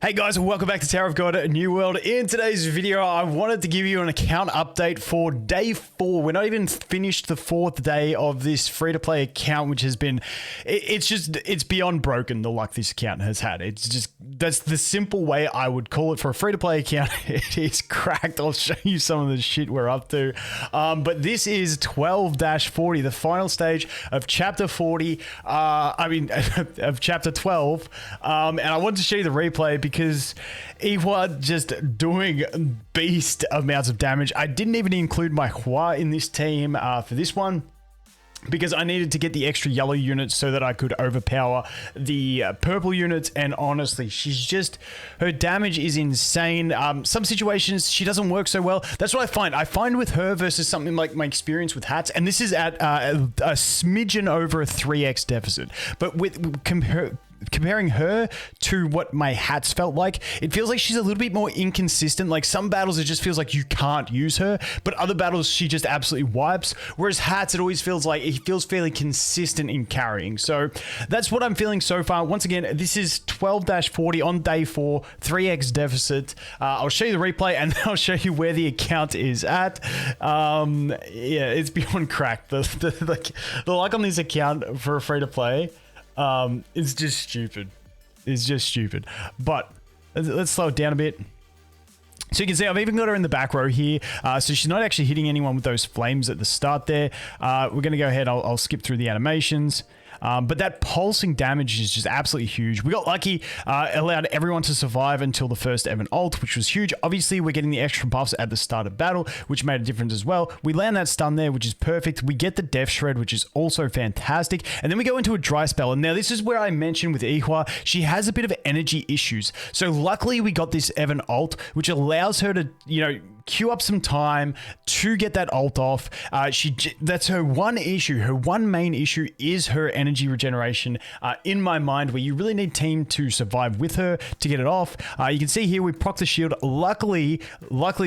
Hey guys, and welcome back to Tower of God, a New World. In today's video, I wanted to give you an account update for day 4. We're not even finished the 4th day of this free-to-play account, which has been, it's beyond broken, the luck this account has had. It's just, that's the simple way I would call it for a free-to-play account. It is cracked. I'll show you some of the shit we're up to. But this is 12-40, the final stage of chapter 40, of chapter 12. And I wanted to show you the replay because Iwa just doing beast amounts of damage. I didn't even include my Hua in this team for this one, because I needed to get the extra yellow units so that I could overpower the purple units. And honestly, her damage is insane. Some situations she doesn't work so well. That's what I find. I find with her versus something like my experience with hats, and this is at a smidgen over a 3x deficit. But with comparing her to what my hats felt like, it feels like she's a little bit more inconsistent. Like some battles, it just feels like you can't use her, but other battles, she just absolutely wipes. Whereas hats, it always feels like it feels fairly consistent in carrying. So that's what I'm feeling so far. Once again, this is 12-40 on day 4, 3x deficit. I'll show you the replay and then I'll show you where the account is at. Yeah, it's beyond cracked. The luck on this account for a free to play, it's just stupid. It's just stupid. But let's slow it down a bit. So you can see I've even got her in the back row here. So she's not actually hitting anyone with those flames at the start there. We're going to go ahead. I'll skip through the animations. But that pulsing damage is just absolutely huge. We got lucky, allowed everyone to survive until the first Evan ult, which was huge. Obviously, we're getting the extra buffs at the start of battle, which made a difference as well. We land that stun there, which is perfect. We get the Death Shred, which is also fantastic. And then we go into a dry spell. And now this is where I mentioned with Ihua, she has a bit of energy issues. So luckily, we got this Evan ult, which allows her to, queue up some time to get that ult off. That's her one issue. Her one main issue is her energy regeneration in my mind, where you really need team to survive with her to get it off. You can see here we proc the shield. Luckily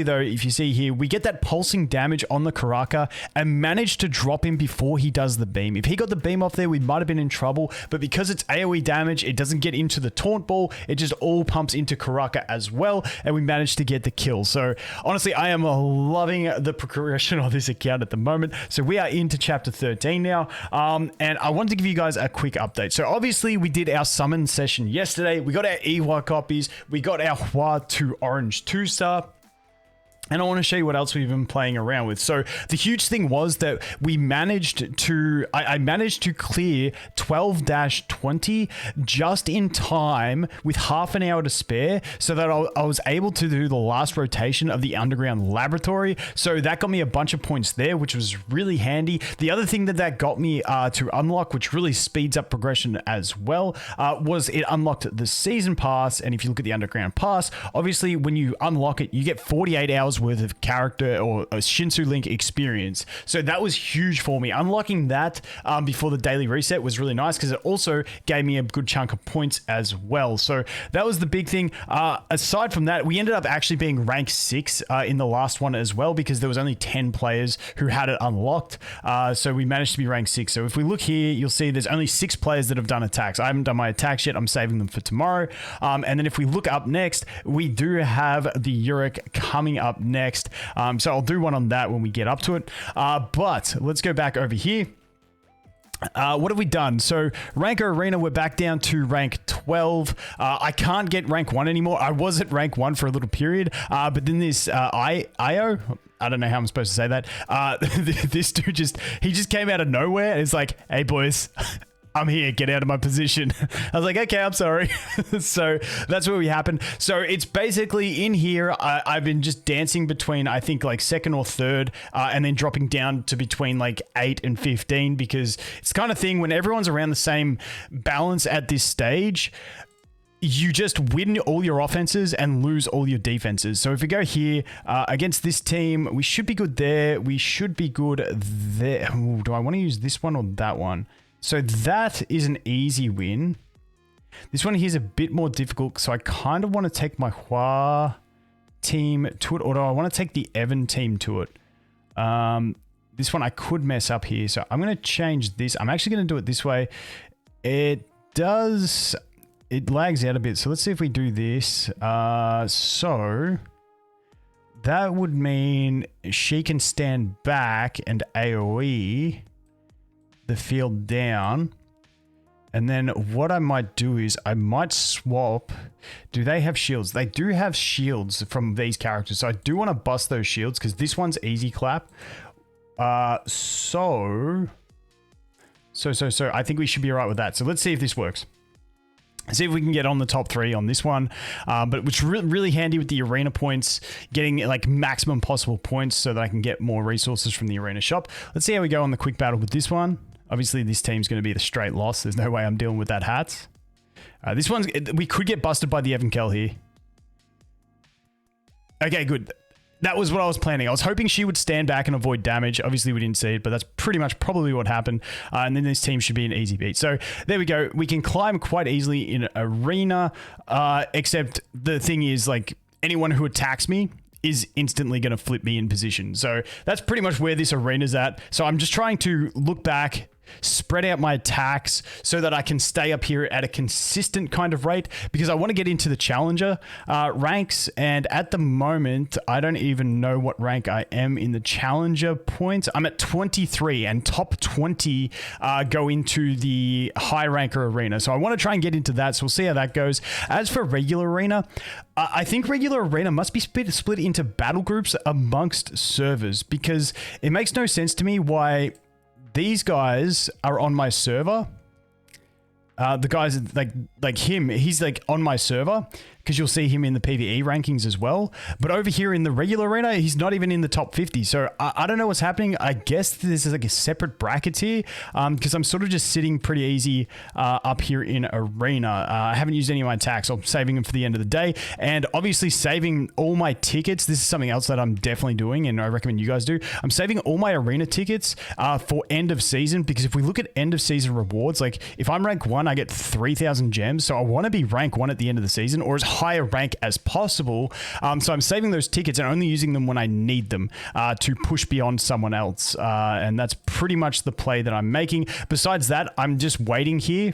though, if you see here, we get that pulsing damage on the Karaka and manage to drop him before he does the beam. If he got the beam off there, we might have been in trouble, but because it's AoE damage, it doesn't get into the taunt ball. It just all pumps into Karaka as well, and we managed to get the kill. So honestly, I am loving the progression of this account at the moment. So we are into chapter 13 now, and I wanted to give you guys a quick update. So obviously we did our summon session yesterday. We got our Ihua copies. We got our Hua to orange 2-star. And I want to show you what else we've been playing around with. So the huge thing was that we managed to, I managed to clear 12-20 just in time with half an hour to spare, so that I was able to do the last rotation of the underground laboratory. So that got me a bunch of points there, which was really handy. The other thing that got me to unlock, which really speeds up progression as well, was it unlocked the season pass. And if you look at the underground pass, obviously when you unlock it, you get 48 hours worth of character or a Shinsu Link experience. So that was huge for me. Unlocking that before the daily reset was really nice, because it also gave me a good chunk of points as well. So that was the big thing. Aside from that, we ended up actually being rank 6 in the last one as well, because there was only 10 players who had it unlocked. So we managed to be rank 6. So if we look here, you'll see there's only 6 players that have done attacks. I haven't done my attacks yet. I'm saving them for tomorrow. And then if we look up next, we do have the Yurik coming up next. So I'll do one on that when we get up to it. But let's go back over here. What have we done? So Rank Arena, we're back down to rank 12. I can't get rank 1 anymore. I was at rank 1 for a little period, but then this IO, I don't know how I'm supposed to say that. This dude he just came out of nowhere and it's like, hey boys, I'm here, get out of my position. I was like, okay, I'm sorry. So that's where we happened. So it's basically in here, I've been just dancing between, I think like 2nd or 3rd, and then dropping down to between like 8 and 15, because it's kind of thing when everyone's around the same balance at this stage, you just win all your offenses and lose all your defenses. So if we go here against this team, we should be good there. We should be good there. Ooh, do I want to use this one or that one? So that is an easy win. This one here is a bit more difficult, so I kind of want to take my Hua team to it, or do I want to take the Evan team to it? This one I could mess up here, so I'm going to change this. I'm actually going to do it this way. It does... it lags out a bit. So let's see if we do this. So that would mean she can stand back and AoE the field down. And then what I might do is I might swap. Do they have shields? They do have shields from these characters. So I do want to bust those shields because this one's easy clap. So I think we should be all right with that. So let's see if this works. See if we can get on the top 3 on this one. But which really handy with the arena points, getting like maximum possible points so that I can get more resources from the arena shop. Let's see how we go on the quick battle with this one. Obviously, this team's going to be the straight loss. There's no way I'm dealing with that hat. This one's... We could get busted by the Evankhell here. Okay, good. That was what I was planning. I was hoping she would stand back and avoid damage. Obviously, we didn't see it, but that's pretty much probably what happened. And then this team should be an easy beat. So there we go. We can climb quite easily in arena, except the thing is, like, anyone who attacks me is instantly going to flip me in position. So that's pretty much where this arena's at. So I'm just trying to look back, spread out my attacks so that I can stay up here at a consistent kind of rate, because I want to get into the challenger ranks. And at the moment, I don't even know what rank I am in the challenger points. I'm at 23, and top 20 go into the high ranker arena. So I want to try and get into that. So we'll see how that goes. As for regular arena, I think regular arena must be split into battle groups amongst servers, because it makes no sense to me why these guys are on my server. The guys like him, he's like on my server, because you'll see him in the PvE rankings as well. But over here in the regular arena, he's not even in the top 50. So I don't know what's happening. I guess this is like a separate bracket here, because I'm sort of just sitting pretty easy up here in arena. I haven't used any of my attacks. I'm saving them for the end of the day. And obviously saving all my tickets. This is something else that I'm definitely doing, and I recommend you guys do. I'm saving all my arena tickets for end of season, because if we look at end of season rewards, like if I'm rank 1, I get 3,000 gems. So I want to be rank 1 at the end of the season, or as higher rank as possible. So I'm saving those tickets and only using them when I need them to push beyond someone else. And that's pretty much the play that I'm making. Besides that, I'm just waiting here.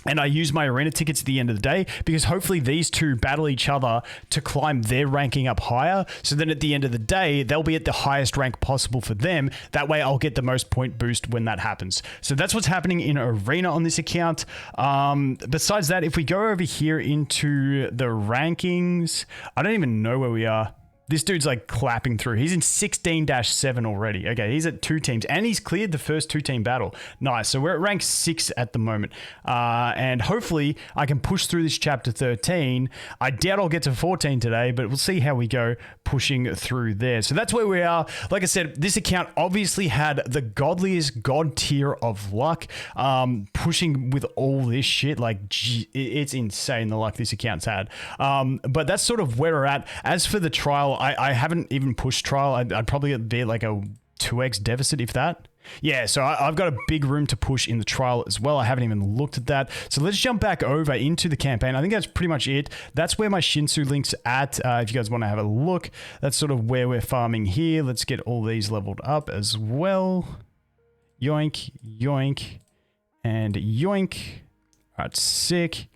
And I use my arena tickets at the end of the day, because hopefully these two battle each other to climb their ranking up higher. So then at the end of the day, they'll be at the highest rank possible for them. That way I'll get the most point boost when that happens. So that's what's happening in arena on this account. Besides that, if we go over here into the rankings, I don't even know where we are. This dude's like clapping through. He's in 16-7 already. Okay, he's at 2 teams, and he's cleared the first 2-team battle. Nice. So we're at rank 6 at the moment. And hopefully I can push through this chapter 13. I doubt I'll get to 14 today, but we'll see how we go pushing through there. So that's where we are. Like I said, this account obviously had the godliest god tier of luck. Pushing with all this shit, like, gee, it's insane the luck this account's had. But that's sort of where we're at. As for the trial, I haven't even pushed trial. I'd probably be like a 2x deficit, if that. Yeah, so I've got a big room to push in the trial as well. I haven't even looked at that. So let's jump back over into the campaign. I think that's pretty much it. That's where my Shinsu link's at. If you guys want to have a look, that's sort of where we're farming here. Let's get all these leveled up as well. Yoink, yoink, and yoink. All right, sick.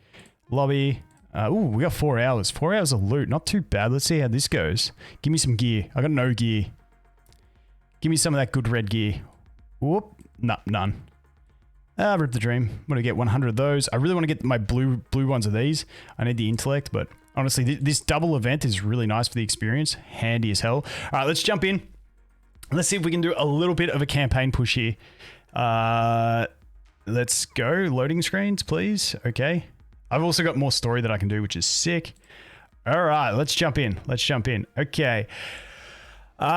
Lobby. Ooh, we got 4 hours. 4 hours of loot. Not too bad. Let's see how this goes. Give me some gear. I got no gear. Give me some of that good red gear. Whoop. Nah, none. Rip the dream. I'm going to get 100 of those. I really want to get my blue ones of these. I need the intellect, but honestly, this double event is really nice for the experience. Handy as hell. All right, let's jump in. Let's see if we can do a little bit of a campaign push here. Let's go. Loading screens, please. Okay. I've also got more story that I can do, which is sick. All right, let's jump in. Let's jump in. Okay.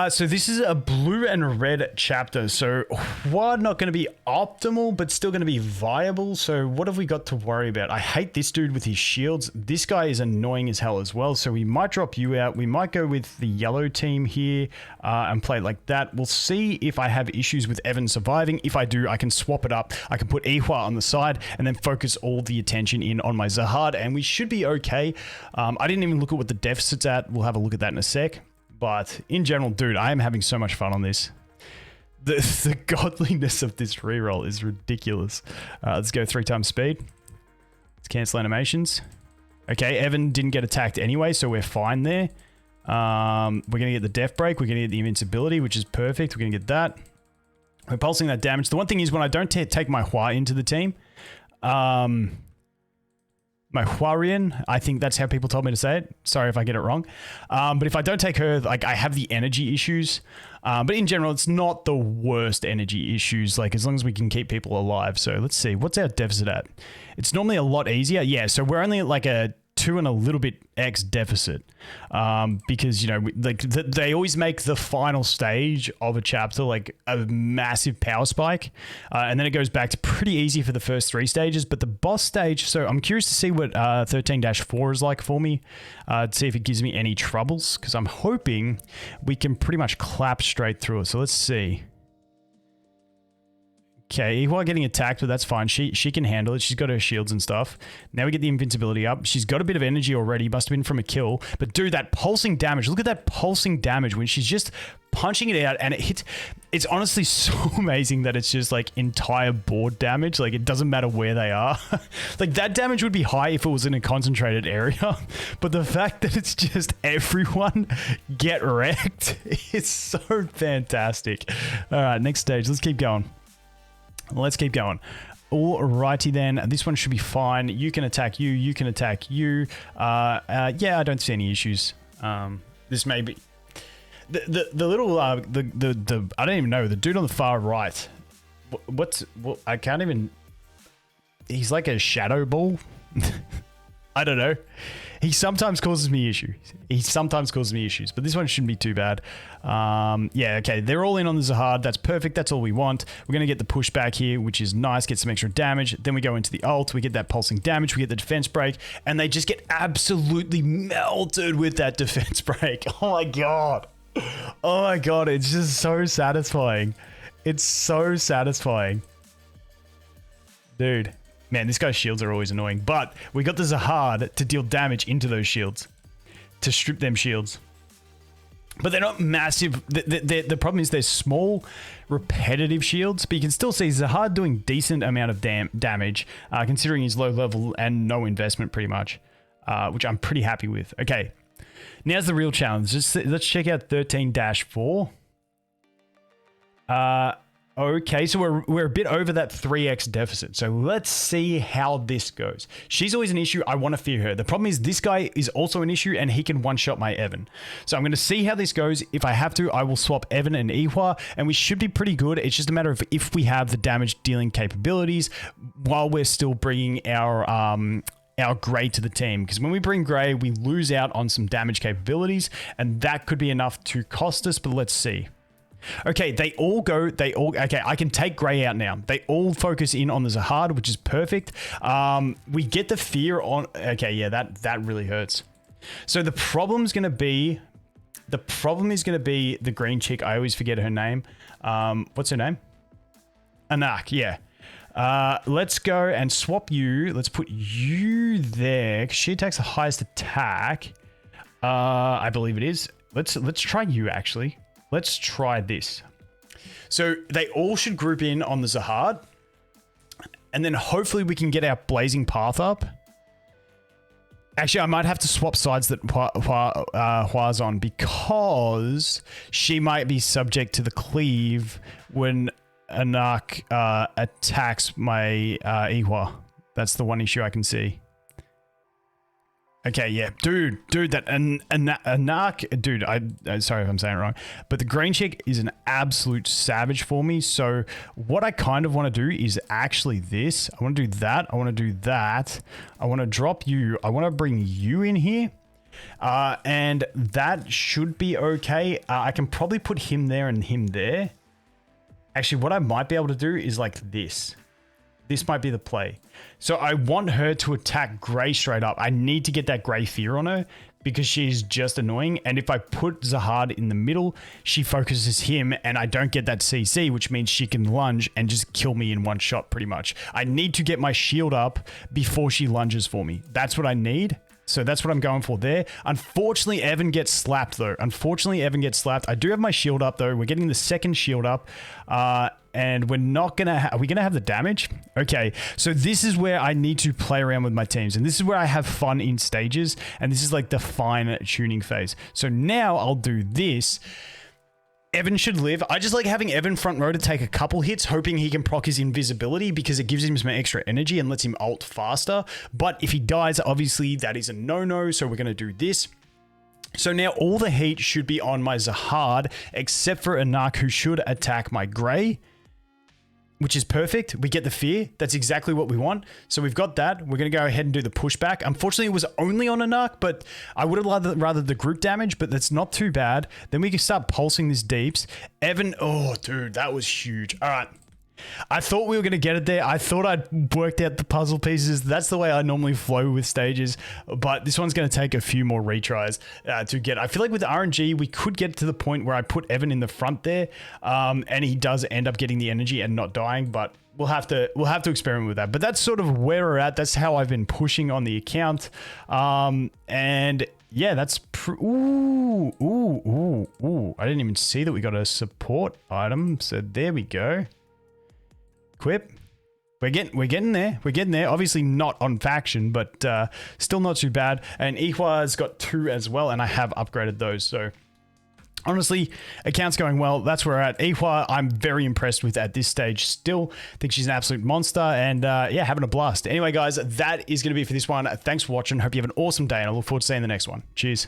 So this is a blue and red chapter. So what, not going to be optimal, but still going to be viable. So what have we got to worry about? I hate this dude with his shields. This guy is annoying as hell as well. So we might drop you out. We might go with the yellow team here and play like that. We'll see if I have issues with Evan surviving. If I do, I can swap it up. I can put Ihwa on the side and then focus all the attention in on my Zahad, and we should be okay. I didn't even look at what the deficit's at. We'll have a look at that in a sec. But in general, dude, I am having so much fun on this. The godliness of this reroll is ridiculous. Let's go 3 times speed. Let's cancel animations. Okay, Evan didn't get attacked anyway, so we're fine there. We're going to get the Death Break. We're going to get the Invincibility, which is perfect. We're going to get that. We're pulsing that damage. The one thing is when I don't take my Hua into the team, my Huarian, I think that's how people told me to say it. Sorry if I get it wrong. But if I don't take her, like I have the energy issues. But in general, it's not the worst energy issues, like as long as we can keep people alive. So let's see, what's our deficit at? It's normally a lot easier. Yeah, so we're only at like a 2 and a little bit X deficit, because, you know, like they always make the final stage of a chapter like a massive power spike, and then it goes back to pretty easy for the first 3 stages. But the boss stage, so I'm curious to see what 13-4 is like for me, to see if it gives me any troubles, because I'm hoping we can pretty much clap straight through it. So let's see. Okay, Ihua getting attacked, but that's fine. She can handle it. She's got her shields and stuff. Now we get the invincibility up. She's got a bit of energy already. Must have been from a kill. But dude, that pulsing damage. Look at that pulsing damage when she's just punching it out and it hits. It's honestly so amazing that it's just like entire board damage. Like it doesn't matter where they are. Like that damage would be high if it was in a concentrated area. But the fact that it's just everyone get wrecked is so fantastic. All right, next stage. Let's keep going. Let's keep going. Alrighty then. This one should be fine. You can attack you. You can attack you. Yeah, I don't see any issues. This may be the little I don't even know, the dude on the far right. I can't even. He's like a shadow ball. I don't know. He sometimes causes me issues. But this one shouldn't be too bad. Yeah, okay. They're all in on the Zahard. That's perfect. That's all we want. We're going to get the pushback here, which is nice. Get some extra damage. Then we go into the ult. We get that pulsing damage. We get the defense break. And they just get absolutely melted with that defense break. Oh my god. Oh my god. It's just so satisfying. It's so satisfying. Dude. Man, this guy's shields are always annoying, but we got the Zahard to deal damage into those shields, to strip them shields. But they're not massive. The problem is they're small, repetitive shields, but you can still see Zahard doing decent amount of damage, considering his low level and no investment pretty much, which I'm pretty happy with. Okay, now's the real challenge. Let's check out 13-4. Okay, so we're a bit over that 3x deficit. So let's see how this goes. She's always an issue. I want to fear her. The problem is this guy is also an issue and he can one-shot my Evan. So I'm going to see how this goes. If I have to, I will swap Evan and Ihua and we should be pretty good. It's just a matter of if we have the damage dealing capabilities while we're still bringing our Grey to the team, because when we bring Grey, we lose out on some damage capabilities and that could be enough to cost us, but let's see. Okay, okay, I can take Grey out now. They all focus in on the Zahard, which is perfect. We get the fear on, okay, yeah, that really hurts. So the problem is going to be the green chick. I always forget her name. What's her name? Anak, yeah. Let's go and swap you. Let's put you there, because she attacks the highest attack. I believe it is. Let's try you, actually. Let's try this. So they all should group in on the Zahard. And then hopefully we can get our Blazing Path up. Actually, I might have to swap sides that Hua's on, because she might be subject to the cleave when Anak attacks my Ihua. That's the one issue I can see. Okay, yeah, dude, that Anak, dude, I'm sorry if I'm saying it wrong, but the green chick is an absolute savage for me. So what I kind of want to do is actually this. I want to do that. I want to do that. I want to drop you. I want to bring you in here. And that should be okay. I can probably put him there and him there. Actually, what I might be able to do is like this. This might be the play. So I want her to attack Grey straight up. I need to get that Grey fear on her because she's just annoying. And if I put Zahard in the middle, she focuses him and I don't get that CC, which means she can lunge and just kill me in one shot pretty much. I need to get my shield up before she lunges for me. That's what I need. So that's what I'm going for there. Unfortunately, Evan gets slapped though. I do have my shield up though. We're getting the second shield up. and we're not going to... Are we going to have the damage? Okay, so this is where I need to play around with my teams, and this is where I have fun in stages, and this is like the fine tuning phase. So now I'll do this. Evan should live. I just like having Evan front row to take a couple hits, hoping he can proc his invisibility because it gives him some extra energy and lets him ult faster. But if he dies, obviously that is a no-no, so we're going to do this. So now all the heat should be on my Zahard, except for Anak, who should attack my Grey, which is perfect. We get the fear. That's exactly what we want. So we've got that. We're going to go ahead and do the pushback. Unfortunately, it was only on Anak, but I would have rather the group damage, but that's not too bad. Then we can start pulsing this deeps. Evan, oh, dude, that was huge. All right. I thought we were going to get it there. I thought I'd worked out the puzzle pieces. That's the way I normally flow with stages, but this one's going to take a few more retries to get. I feel like with RNG, we could get to the point where I put Evan in the front there, and he does end up getting the energy and not dying, but we'll have to experiment with that. But that's sort of where we're at. That's how I've been pushing on the account. And yeah, that's ooh. I didn't even see that we got a support item. So there we go. Equip. We're getting there. We're getting there. Obviously not on faction, but still not too bad. And Ihwa's got 2 as well, and I have upgraded those. So honestly, account's going well. That's where we're at. Ihwa, I'm very impressed with at this stage still. Think she's an absolute monster, and yeah, having a blast. Anyway, guys, that is going to be it for this one. Thanks for watching. Hope you have an awesome day, and I look forward to seeing the next one. Cheers.